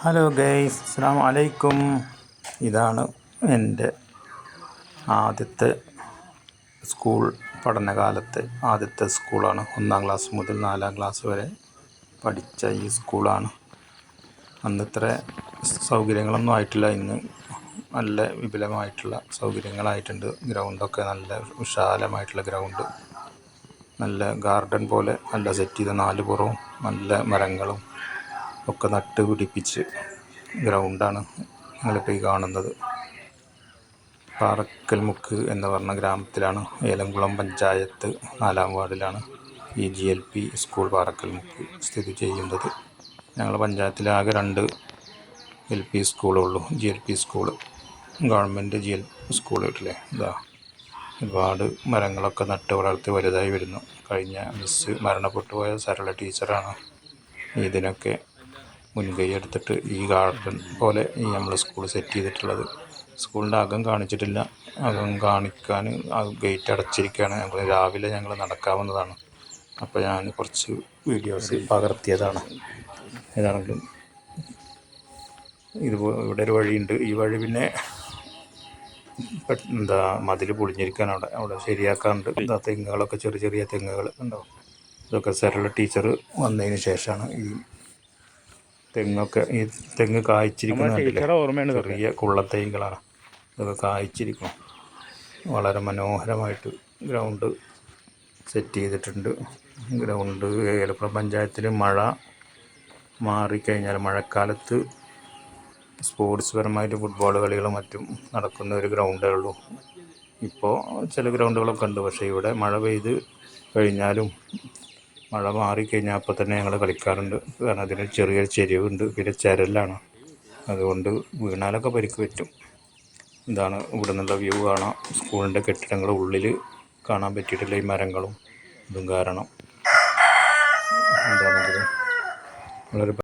Hello guys, അസ്സലാമു അലൈക്കും. ഇതാണ് എൻ്റെ ആദ്യത്തെ സ്കൂൾ പഠനകാലത്തെ ആദ്യത്തെ സ്കൂളാണ്. 1-ാം ക്ലാസ് മുതൽ 4-ാം ക്ലാസ് വരെ പഠിച്ച ഈ സ്കൂളാണ്. അന്ന് ഇത്ര സൗകര്യങ്ങളൊന്നും ആയിട്ടില്ല. ഇന്ന് നല്ല വിപുലമായിട്ടുള്ള സൗകര്യങ്ങളായിട്ടുണ്ട്. ഗ്രൗണ്ടൊക്കെ നല്ല വിശാലമായിട്ടുള്ള ഗ്രൗണ്ട്, നല്ല ഗാർഡൻ പോലെ നല്ല സെറ്റ് ചെയ്ത 4 പുറവും നല്ല മരങ്ങളും ഒക്കെ നട്ട് പിടിപ്പിച്ച് ഗ്രൗണ്ടാണ് നിങ്ങളിപ്പോൾ ഈ കാണുന്നത്. പാറക്കൽമുക്ക് എന്ന് പറഞ്ഞ ഗ്രാമത്തിലാണ്, ഏലംകുളം പഞ്ചായത്ത് 4-ാം വാർഡിലാണ് ഈ GLP സ്കൂൾ പാറക്കൽമുക്ക് സ്ഥിതി ചെയ്യുന്നത്. ഞങ്ങളുടെ പഞ്ചായത്തിലാകെ 2 LP സ്കൂളുള്ളൂ. GLP school, government GLP സ്കൂളില്ലേ. ഇതാ ഒരുപാട് മരങ്ങളൊക്കെ നട്ട് വളർത്തി വലുതായി വരുന്നു. കഴിഞ്ഞ മിസ് മരണപ്പെട്ടു പോയ സരള ടീച്ചറാണ് ഇതിനൊക്കെ മുൻകൈ എടുത്തിട്ട് ഈ ഗാർഡൻ പോലെ ഈ നമ്മൾ സ്കൂൾ സെറ്റ് ചെയ്തിട്ടുള്ളത്. സ്കൂളിൻ്റെ അകം കാണിച്ചിട്ടില്ല. അകം കാണിക്കാൻ ഗേറ്റ് അടച്ചിരിക്കുകയാണ്. രാവിലെ ഞങ്ങൾ നടക്കാവുന്നതാണ്. അപ്പോൾ ഞാൻ കുറച്ച് വീഡിയോസ് പകർത്തിയതാണ്. ഏതാണെങ്കിലും ഇവിടെ ഒരു വഴിയുണ്ട്. ഈ വഴി പിന്നെ മതിൽ പൊളിഞ്ഞിരിക്കുകയാണ്. അവിടെ ശരിയാക്കാറുണ്ട്. തെങ്ങുകളൊക്കെ ചെറിയ ചെറിയ തെങ്ങുകൾ ഉണ്ടാവും. ഇതൊക്കെ സരള ടീച്ചർ വന്നതിന് ശേഷമാണ് ഈ തെങ്ങ് കായ്ച്ചിരിക്കുന്ന ചെറിയ കുള്ളത്തൈകളാണ്. ഇതൊക്കെ കായ്ച്ചിരിക്കും. വളരെ മനോഹരമായിട്ട് ഗ്രൗണ്ട് സെറ്റ് ചെയ്തിട്ടുണ്ട്. ഗ്രൗണ്ട് ഏലപ്പുഴ പഞ്ചായത്തിൽ മഴ മാറിക്കഴിഞ്ഞാൽ മഴക്കാലത്ത് സ്പോർട്സ് പരമായിട്ട് ഫുട്ബോൾ കളികളും മറ്റും നടക്കുന്ന ഒരു ഗ്രൗണ്ടേ ഉള്ളൂ. ഇപ്പോൾ ചില ഗ്രൗണ്ടുകളൊക്കെ ഉണ്ട്. പക്ഷേ ഇവിടെ മഴ പെയ്ത് കഴിഞ്ഞാലും മഴ മാറിക്കഴിഞ്ഞാൽ അപ്പോൾ തന്നെ ഞങ്ങൾ കളിക്കാറുണ്ട്. കാരണം അതിന് ചെറിയൊരു ചെരിവുണ്ട്, പിന്നെ ചരലാണ്. അതുകൊണ്ട് വീണാലൊക്കെ പരിക്ക് പറ്റും. ഇതാണ് ഇവിടെ നിന്നുള്ള വ്യൂ കാണാം. സ്കൂളിൻ്റെ കെട്ടിടങ്ങൾ ഉള്ളിൽ കാണാൻ പറ്റിയിട്ടില്ല, ഈ മരങ്ങളും ഇതും കാരണം. എന്താണെങ്കിലും വളരെ